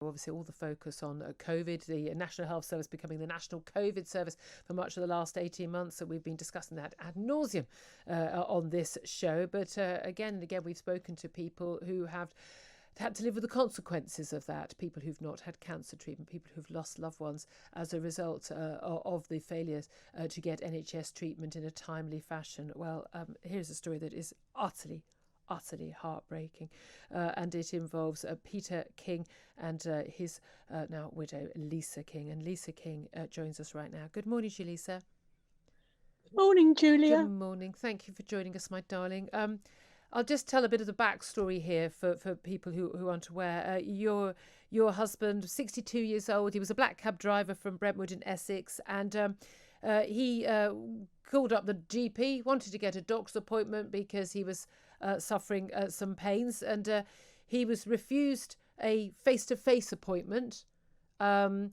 Obviously, all the focus on COVID, the National Health Service becoming the National COVID Service for much of the last 18 months. So we've been discussing that ad nauseum on this show. But again and again, we've spoken to people who have had to live with the consequences of that, people who've not had cancer treatment, people who've lost loved ones as a result of the failures to get NHS treatment in a timely fashion. Well, here's a story that is utterly heartbreaking, and it involves Peter King and his now widow Lisa King. And Lisa King joins us right now. Good morning, Lisa. Morning, Julia. Good morning. Thank you for joining us, my darling. I'll just tell a bit of the backstory here for people who aren't aware. Your husband, 62 years old, he was a black cab driver from Brentwood in Essex, and he called up the GP, wanted to get a doctor's appointment because he was suffering some pains, and he was refused a face-to-face appointment, and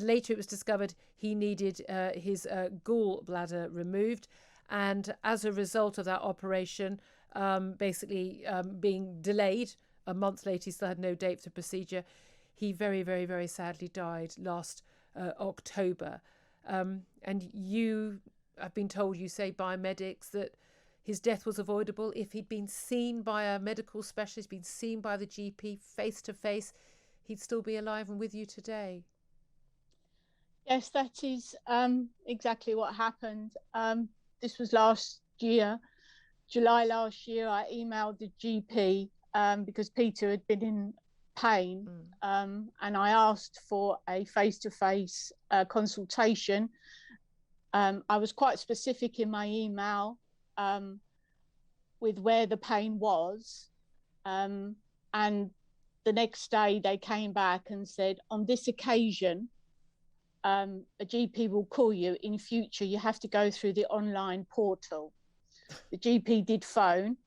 later it was discovered he needed his gallbladder removed, and as a result of that operation being delayed a month later, he still had no date for the procedure. He very, very, very sadly died last October, and you have been told, you say by medics, that his death was avoidable if he'd been seen by a medical specialist, been seen by the GP face to face, he'd still be alive and with you today. Yes, that is exactly what happened. This was last year, July last year. I emailed the GP because Peter had been in pain, and I asked for a face-to-face consultation. I was quite specific in my email with where the pain was, and the next day they came back and said, on this occasion a GP will call you. In future you have to go through the online portal. The GP did phone,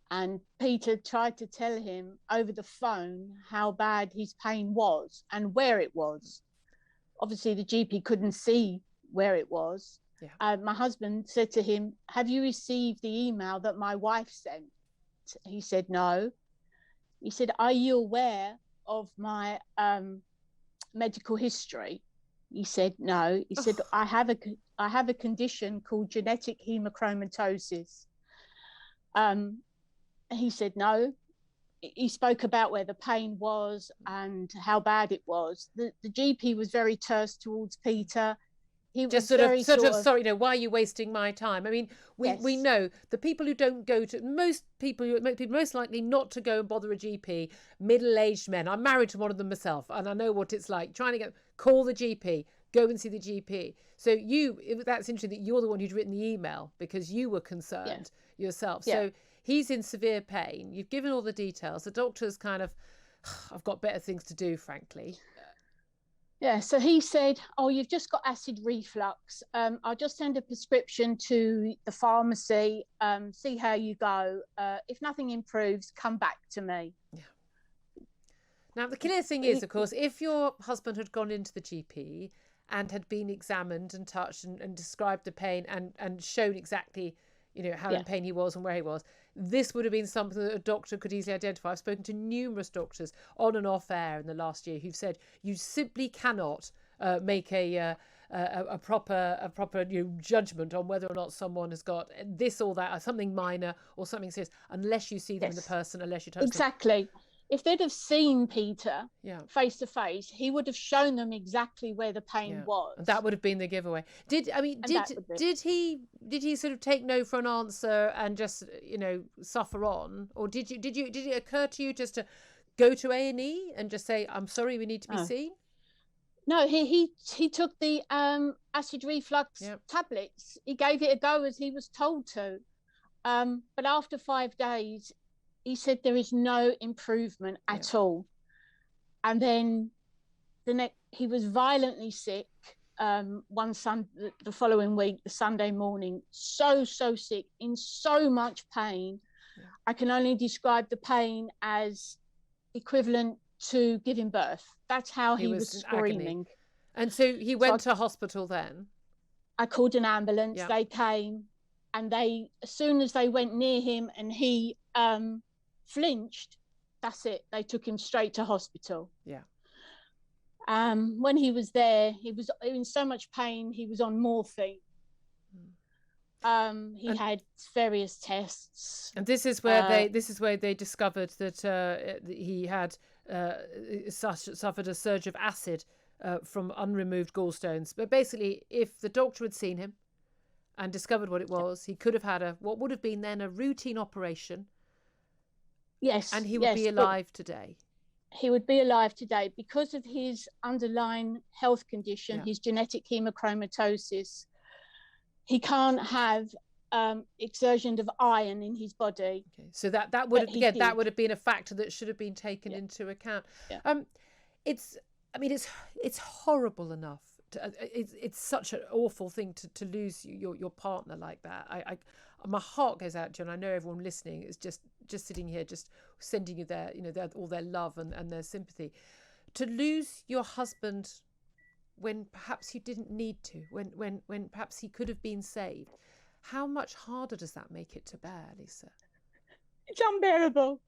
and Peter tried to tell him over the phone how bad his pain was and where it was. Obviously the GP couldn't see where it was. My husband said to him, have you received the email that my wife sent? He said no. He said, are you aware of my medical history? He said no. He said, I have a condition called genetic hemochromatosis. He said no. He spoke about where the pain was and how bad it was. The GP was very terse towards Peter. He just was sort of sorry, why are you wasting my time? I mean, we know the people who don't go to, most people most likely not to go and bother a GP, middle-aged men. I'm married to one of them myself, and I know what it's like trying to call the GP, go and see the GP. So that's interesting that you're the one who'd written the email because you were concerned yourself. So he's in severe pain. You've given all the details. The doctor's kind of, I've got better things to do, frankly. Yeah, so he said, oh, you've just got acid reflux. I'll just send a prescription to the pharmacy, see how you go. If nothing improves, come back to me. Yeah. Now, the clear thing is, of course, if your husband had gone into the GP and had been examined and touched and described the pain and shown exactly, how in pain he was and where he was, this would have been something that a doctor could easily identify. I've spoken to numerous doctors on and off air in the last year who've said you simply cannot make a proper judgment on whether or not someone has got this or that, or something minor or something serious, unless you see them in the person, unless you touch them. Exactly. If they'd have seen Peter face to face, he would have shown them exactly where the pain was. And that would have been the giveaway. Did he sort of take no for an answer and just suffer on, or did it occur to you just to go to A&E and just say, I'm sorry, we need to be seen? No, he took the acid reflux tablets. He gave it a go as he was told to, but after 5 days he said there is no improvement at all. And then he was violently sick the following week, the Sunday morning, so sick, in so much pain. I can only describe the pain as equivalent to giving birth. That's how he was screaming. Agony. And so he went to hospital then? I called an ambulance. They came, and as soon as they went near him and he flinched, that's it. They took him straight to hospital. Yeah. When he was there, he was in so much pain. He was on morphine. He had various tests, and this is where they discovered that he had suffered a surge of acid from unremoved gallstones. But basically, if the doctor had seen him and discovered what it was, he could have had what would have been then a routine operation. Yes, and he would be alive today. He would be alive today because of his underlying health condition, his genetic hemochromatosis. He can't have exertion of iron in his body. Okay, so that would have been a factor that should have been taken into account. Yeah. It's horrible enough. It's such an awful thing to lose your partner like that. My heart goes out to you, and I know everyone listening is just sitting here, just sending you all their love and their sympathy. To lose your husband when perhaps you didn't need to, when perhaps he could have been saved, how much harder does that make it to bear, Lisa? It's unbearable.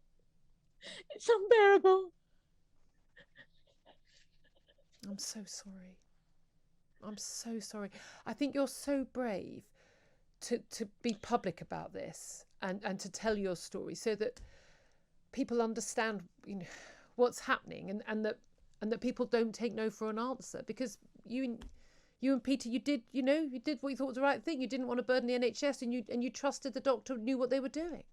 It's unbearable. I'm so sorry. I'm so sorry. I think you're so brave to be public about this and to tell your story so that people understand what's happening and that people don't take no for an answer, because you and Peter, you did what you thought was the right thing. You didn't want to burden the NHS, and you trusted the doctor knew what they were doing.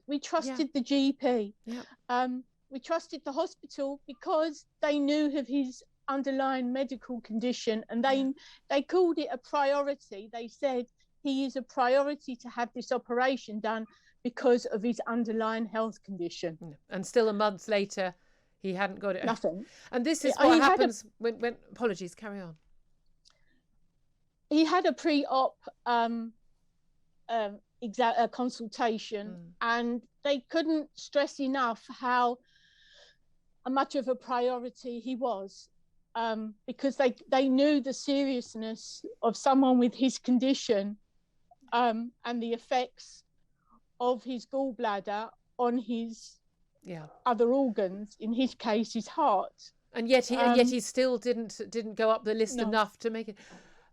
We trusted the GP. Yeah. We trusted the hospital because they knew of his underlying medical condition, and they called it a priority. They said he is a priority to have this operation done because of his underlying health condition. And still a month later, he hadn't got it. Nothing. And this is what happens when apologies, carry on. He had a pre-op consultation, and they couldn't stress enough how much of a priority he was, because they knew the seriousness of someone with his condition, and the effects of his gallbladder on his other organs, in his case his heart. And yet he still didn't go up the list enough to make it.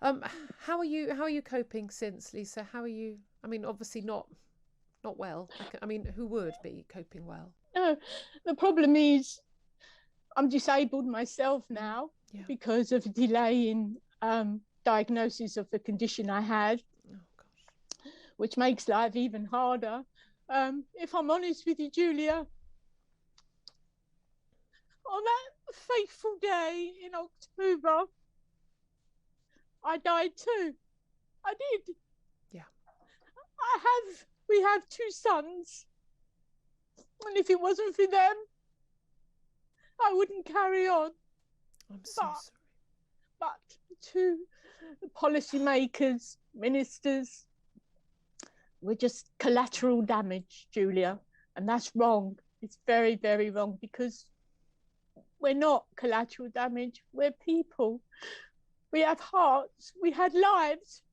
How are you coping since, Lisa? How are you? I mean, obviously not well. I mean, who would be coping well? No, the problem is I'm disabled myself now because of a delay in diagnosis of the condition I had. Oh gosh. Which makes life even harder. If I'm honest with you, Julia, on that fateful day in October, I died too. I did. Yeah. We have two sons, and if it wasn't for them, I wouldn't carry on. I'm so sorry. But to the policymakers, ministers, we're just collateral damage, Julia, and that's wrong. It's very, very wrong, because we're not collateral damage. We're people. We have hearts. We had lives.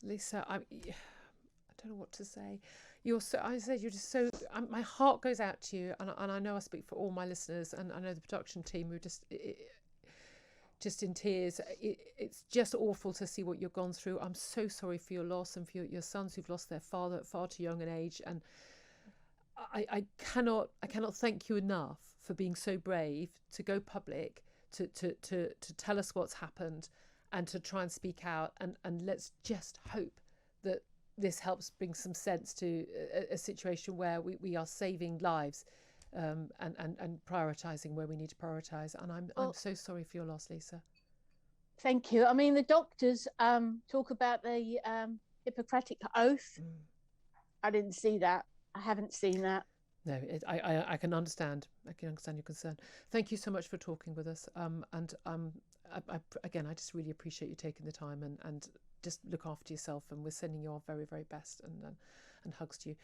Lisa, I don't know what to say. You're just so. My heart goes out to you, and I know I speak for all my listeners, and I know the production team who just in tears. It's just awful to see what you've gone through. I'm so sorry for your loss and for your sons who've lost their father at far too young an age, and I cannot thank you enough for being so brave to go public, to tell us what's happened, and to try and speak out, and let's just hope that this helps bring some sense to a situation where we are saving lives, and prioritising where we need to prioritise. And I'm so sorry for your loss, Lisa. Thank you. I mean, the doctors talk about the Hippocratic Oath. I didn't see that. I haven't seen that. No, I can understand. I can understand your concern. Thank you so much for talking with us. Again, I just really appreciate you taking the time and just look after yourself. And we're sending you our very, very best and hugs to you.